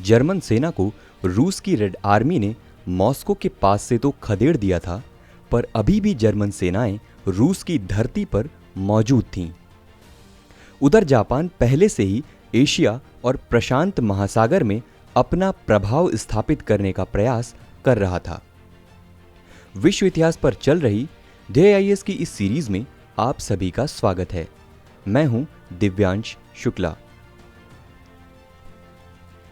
German सेना को रूस की रेड आर्मी ने मॉस्को के पास से तो खदेड़ दिया था, पर अभी भी जर्मन सेनाएं रूस की धरती पर मौजूद थीं। उधर जापान पहले से ही एशिया और प्रशांत महासागर में अपना प्रभाव स्थापित करने का प्रयास कर रहा था। विश्व इतिहास पर चल रही DIIS की इस सीरीज में आप सभी का स्वागत है। मैं हूं दिव्यांश शुक्ला।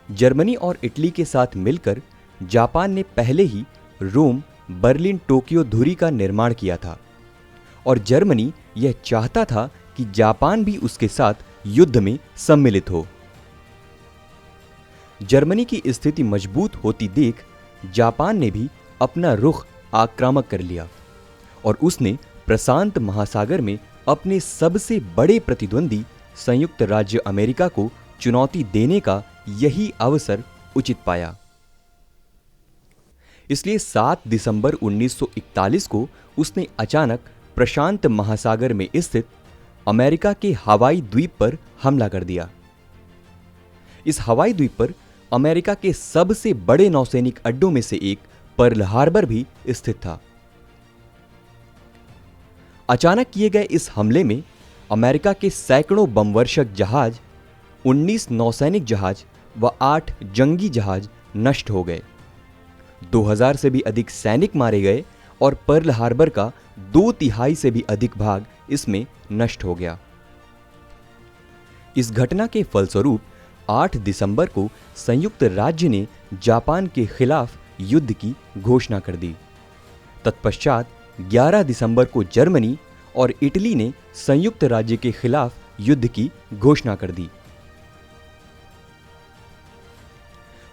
जर्मनी और इटली के साथ मिलकर जापान ने पहले ही रोम, बर्लिन, टोक्यो धुरी का निर्माण किया था और जर्मनी यह चाहता था कि जापान भी उसके साथ युद्ध में सम्मिलित हो। जर्मनी की स्थिति मजबूत होती देख जापान ने भी अपना रुख आक्रामक कर लिया और उसने प्रशांत महासागर में अपने सबसे बड़े प्रतिद्वंदी संयुक्त राज्य अमेरिका को चुनौती देने का यही अवसर उचित पाया। इसलिए 7 दिसंबर 1941 को उसने अचानक प्रशांत महासागर में स्थित अमेरिका के हवाई द्वीप पर हमला कर दिया। इस हवाई द्वीप पर अमेरिका के सबसे बड़े नौसैनिक अड्डों में से एक पर्ल हार्बर भी स्थित था। अचानक किए गए इस हमले में अमेरिका के सैकड़ों बमवर्षक जहाज, 19 नौसैनिक जहाज व 8 जंगी जहाज नष्ट हो गए। 2000 से भी अधिक सैनिक मारे गए और पर्ल हार्बर का 2/3 से भी अधिक भाग इसमें नष्ट हो गया। इस घटना के फलस्वरूप 8 दिसंबर को संयुक्त राज्य ने जापान के खिलाफ युद्ध की घोषणा कर दी। तत्पश्चात 11 दिसंबर को जर्मनी और इटली ने संयुक्त राज्य के खिलाफ युद्ध की घोषणा कर दी।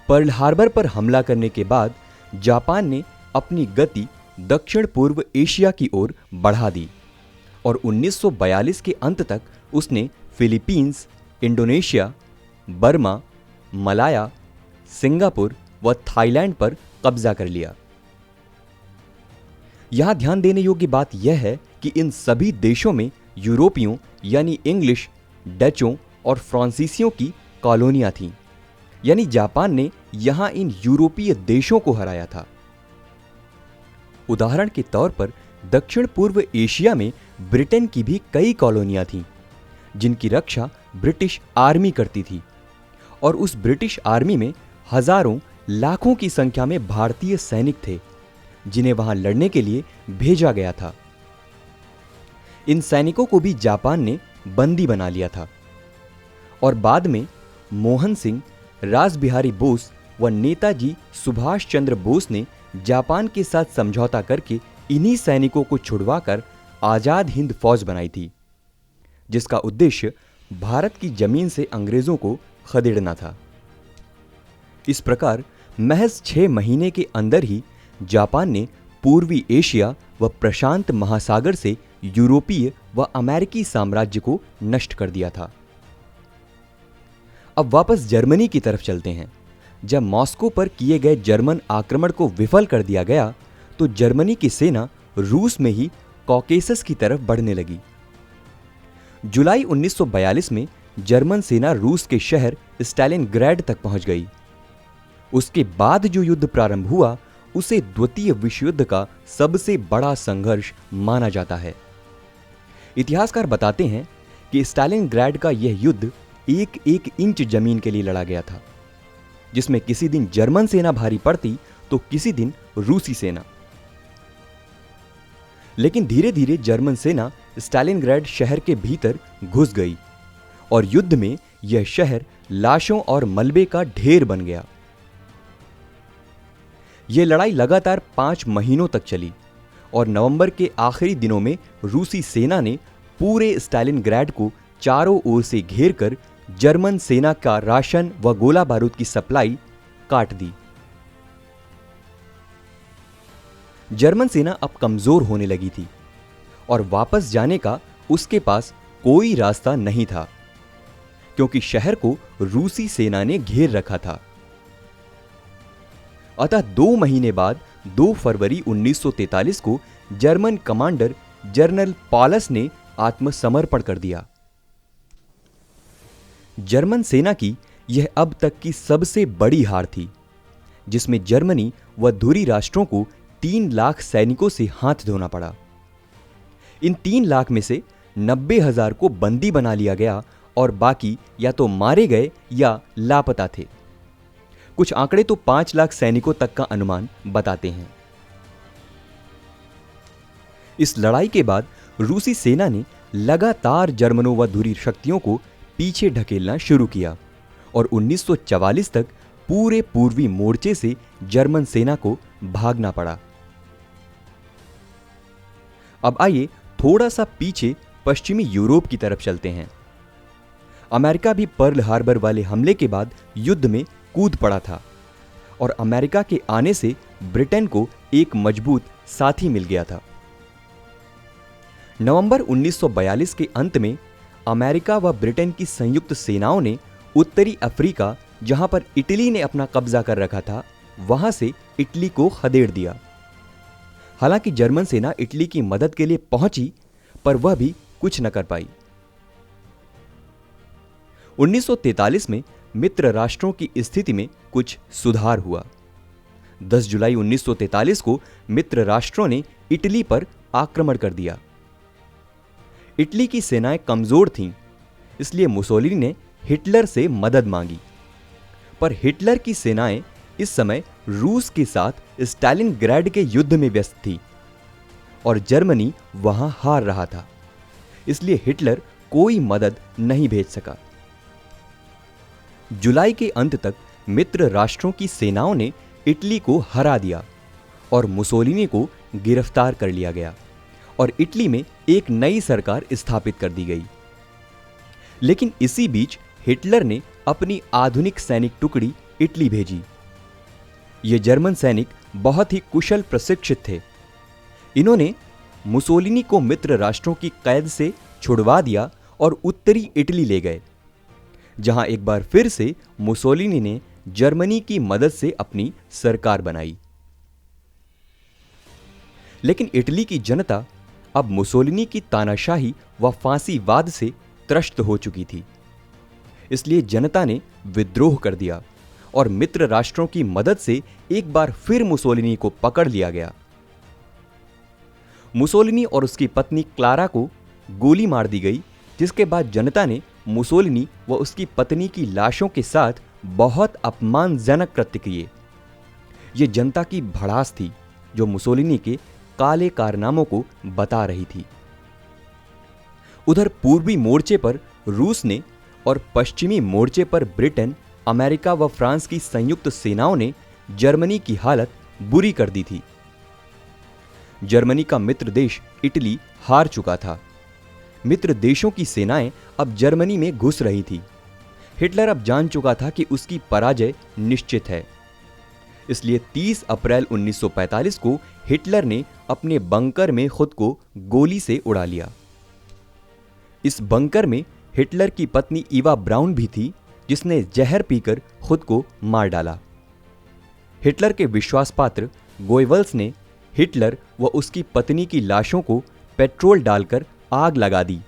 पर्ल हार्बर पर हमला करने के बाद जापान ने अपनी गति दक्षिण पूर्व एशिया की ओर बढ़ा दी और 1942 के अंत तक उसने Philippines, Indonesia, Burma, Malaya, Singapore व थाईलैंड पर कब्जा कर लिया। यहां ध्यान देने योग्य बात यह है कि इन सभी देशों में यूरोपियों यानी इंग्लिश, डचों और फ्रांसीसियों की कॉलोनियां थीं, यानी जापान ने यहां इन यूरोपीय देशों को हराया था। उदाहरण के तौर पर दक्षिण पूर्व एशिया में ब्रिटेन की भी कई कॉलोनियां थीं, जिनकी रक्षा ब्रिटिश आर्मी करती थी और उस ब्रिटिश आर्मी में हजारों, लाखों की संख्या में भारतीय सैनिक थे, जिन्हें वहां लड़ने के लिए भेजा गया था। इन सैनिकों को भी जापान ने बंदी बना लिया था और बाद में मोहन सिंह, रास बिहारी बोस व नेताजी सुभाष चंद्र बोस ने जापान के साथ समझौता करके इन्हीं सैनिकों को छुड़वाकर आजाद हिंद फौज बनाई थी, जिसका उद्देश्य भारत की जमीन से अंग्रेजों को खदेड़ना था। इस प्रकार महज 6 महीने के अंदर ही जापान ने पूर्वी एशिया व प्रशांत महासागर से यूरोपीय व अमेरिकी साम्राज्य को नष्ट कर दिया था। अब वापस जर्मनी की तरफ चलते हैं। जब मॉस्को पर किए गए जर्मन आक्रमण को विफल कर दिया गया तो जर्मनी की सेना रूस में ही कॉकेसस की तरफ बढ़ने लगी। जुलाई 1942 में जर्मन सेना रूस के शहर स्टालिनग्राड तक पहुंच गई। उसके बाद जो युद्ध प्रारंभ हुआ उसे द्वितीय विश्व युद्ध का सबसे बड़ा संघर्ष माना जाता है। इतिहासकार बताते हैं कि स्टालिनग्राड का यह युद्ध 1-1 इंच जमीन के लिए लड़ा गया था, जिसमें किसी दिन जर्मन सेना भारी पड़ती तो किसी दिन रूसी सेना। लेकिन धीरे धीरे जर्मन सेना स्टालिनग्राड शहर के भीतर घुस गई और युद्ध में यह शहर लाशों और मलबे का ढेर बन गया। यह लड़ाई लगातार 5 महीनों तक चली और नवंबर के आखिरी दिनों में रूसी सेना ने पूरे स्टालिनग्राड को चारों ओर से घेरकर जर्मन सेना का राशन व गोला बारूद की सप्लाई काट दी। जर्मन सेना अब कमजोर होने लगी थी और वापस जाने का उसके पास कोई रास्ता नहीं था, क्योंकि शहर को रूसी सेना ने घेर रखा था। अतः 2 महीने बाद 2 फरवरी 1943 को जर्मन कमांडर जनरल पॉलस ने आत्मसमर्पण कर दिया। जर्मन सेना की यह अब तक की सबसे बड़ी हार थी, जिसमें जर्मनी व धुरी राष्ट्रों को 3 लाख सैनिकों से हाथ धोना पड़ा। इन 3 लाख में से 90,000 को बंदी बना लिया गया और बाकी या तो मारे गए या लापता थे। कुछ आंकड़े तो 5 लाख सैनिकों तक का अनुमान बताते हैं। इस लड़ाई के बाद रूसी सेना ने लगातार जर्मनों व धुरी शक्तियों को पीछे ढकेलना शुरू किया और 1944 तक पूरे पूर्वी मोर्चे से जर्मन सेना को भागना पड़ा। अब आइए थोड़ा सा पीछे पश्चिमी यूरोप की तरफ चलते हैं। अमेरिका भी पर्ल हार्बर वाले हमले के बाद युद्ध में कूद पड़ा था और अमेरिका के आने से ब्रिटेन को एक मजबूत साथी मिल गया था। नवंबर 1942 के अंत में अमेरिका व ब्रिटेन की संयुक्त सेनाओं ने उत्तरी अफ्रीका, जहां पर इटली ने अपना कब्जा कर रखा था, वहां से इटली को खदेड़ दिया। हालांकि जर्मन सेना इटली की मदद के लिए पहुंची, पर वह भी कुछ न कर पाई। 1943 में मित्र राष्ट्रों की स्थिति में कुछ सुधार हुआ। 10 जुलाई 1943 को मित्र राष्ट्रों ने इटली पर आक्रमण कर दिया। इटली की सेनाएं कमजोर थीं, इसलिए मुसोलिनी ने हिटलर से मदद मांगी, पर हिटलर की सेनाएं इस समय रूस के साथ स्टालिनग्राड के युद्ध में व्यस्त थी और जर्मनी वहां हार रहा था, इसलिए हिटलर कोई मदद नहीं भेज सका। जुलाई के अंत तक मित्र राष्ट्रों की सेनाओं ने इटली को हरा दिया और मुसोलिनी को गिरफ्तार कर लिया गया और इटली में एक नई सरकार स्थापित कर दी गई। लेकिन इसी बीच हिटलर ने अपनी आधुनिक सैनिक टुकड़ी इटली भेजी। ये जर्मन सैनिक बहुत ही कुशल प्रशिक्षित थे। इन्होंने मुसोलिनी को मित्र राष्ट्रों की कैद से छुड़वा दिया और उत्तरी इटली ले गए, जहां एक बार फिर से मुसोलिनी ने जर्मनी की मदद से अपनी सरकार बनाई। लेकिन इटली की जनता अब मुसोलिनी की तानाशाही व फांसीवाद से त्रस्त हो चुकी थी, इसलिए जनता ने विद्रोह कर दिया और मित्र राष्ट्रों की मदद से एक बार फिर मुसोलिनी को पकड़ लिया गया। मुसोलिनी और उसकी पत्नी क्लारा को गोली मार दी गई, जिसके बाद जनता ने मुसोलिनी व उसकी पत्नी की लाशों के साथ बहुत अपमानजनक कृत्य किए। ये जनता की भड़ास थी जो मुसोलिनी के काले कारनामों को बता रही थी। उधर पूर्वी मोर्चे पर रूस ने और पश्चिमी मोर्चे पर ब्रिटेन, अमेरिका व फ्रांस की संयुक्त सेनाओं ने जर्मनी की हालत बुरी कर दी थी। जर्मनी का मित्र देश इटली हार चुका था। मित्र देशों की सेनाएं अब जर्मनी में घुस रही थी। हिटलर अब जान चुका था कि उसकी पराजय निश्चित है, इसलिए 30 अप्रैल 1945 को हिटलर ने अपने बंकर में खुद को गोली से उड़ा लिया। इस बंकर में हिटलर की पत्नी ईवा ब्राउन भी थी, जिसने जहर पीकर खुद को मार डाला। हिटलर के विश्वासपात्र गोयबल्स ने हिटलर व उसकी पत्नी की लाशों को पेट्रोल डालकर आग लगा दी,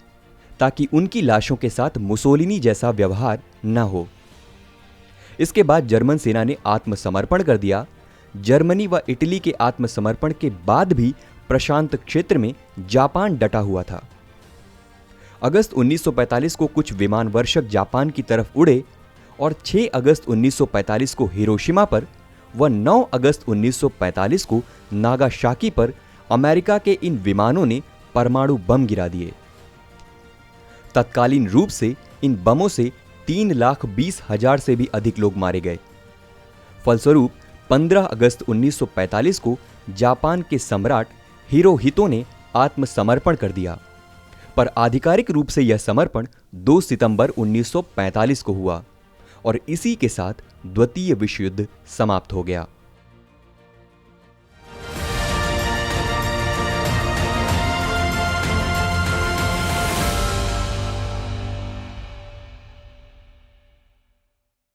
ताकि उनकी लाशों के साथ मुसोलिनी जैसा व्यवहार न हो। इसके बाद जर्मन सेना ने आत्मसमर्पण कर दिया। जर्मनी व इटली के आत्मसमर्पण के बाद भी प्रशांत क्षेत्र में जापान डटा हुआ था। अगस्त 1945 को कुछ विमान वर्षक जापान की तरफ उड़े और 6 अगस्त 1945 को हिरोशिमा पर व 9 अगस्त 1945 को नागासाकी पर अमेरिका के इन विमानों ने परमाणु बम गिरा दिए। तत्कालीन रूप से इन बमों से 3,20,000 से भी अधिक लोग मारे गए। फलस्वरूप 15 अगस्त 1945 को जापान के सम्राट हिरोहितो ने आत्मसमर्पण कर दिया, पर आधिकारिक रूप से यह समर्पण 2 सितंबर 1945 को हुआ और इसी के साथ द्वितीय विश्व युद्ध समाप्त हो गया।